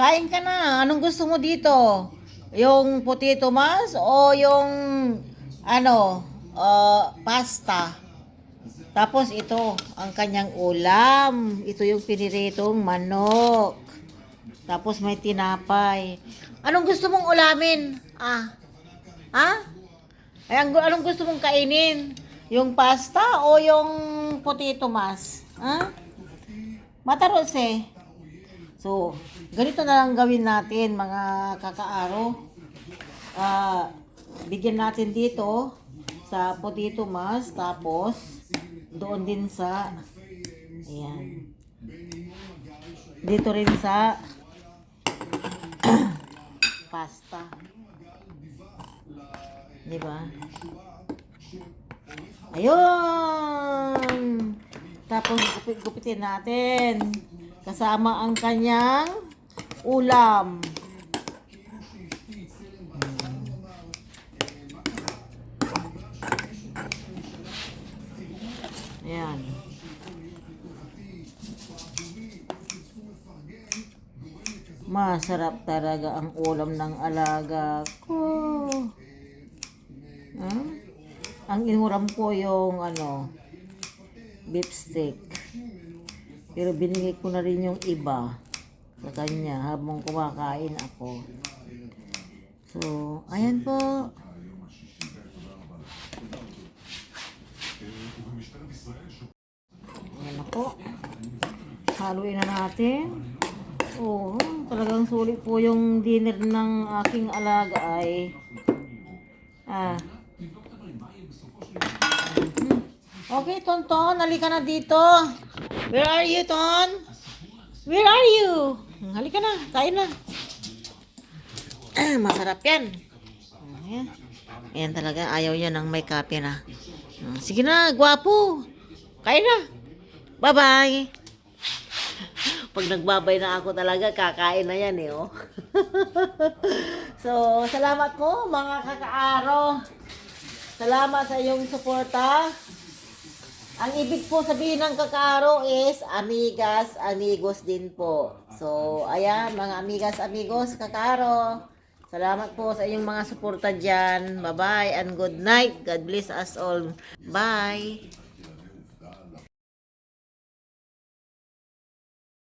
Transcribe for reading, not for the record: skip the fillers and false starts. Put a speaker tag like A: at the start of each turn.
A: Kain ka na. Anong gusto mo dito? Yung potato mas o yung pasta? Tapos ito, ang kanyang ulam. Ito yung piniritong manok. Tapos may tinapay. Anong gusto mong ulamin? Ha? Anong gusto mong kainin? Yung pasta o yung potato mas? Ha? Mataros eh. So, ganito na lang gawin natin mga kakaaro. Bigyan natin dito sa potato mas, tapos doon din sa ayan. Dito rin sa pasta. 'Di ba? Ayun. Tapos gupit-gupitin natin kasama ang kanyang ulam. Ayan. Masarap talaga ang ulam ng alaga ko. Ang inuram ko yung beef steak. Pero binigay ko na rin yung iba sa kanya habang kumakain ako. So, ayan po. Ayan ako. Haluin na natin. Oh, talagang sulit po yung dinner ng aking alaga ay. Okay, Tonton, halika na dito. Where are you, Ton? Where are you? Halika na, kain na. Masarap yan. Ayan. Ayan talaga, ayaw niya ng may kape na. Sige na, gwapo. Kain na. Bye-bye. Pag nagbabay na ako talaga, kakain na yan eh, oh. So, salamat po mga kakaaro. Salamat sa iyong suporta. Ang ibig po sabihin ng kakaaro is amigas, amigos din po. So, ayan, mga amigas, amigos, kakaaro. Salamat po sa inyong mga suporta dyan. Bye-bye and good night. God bless us all. Bye.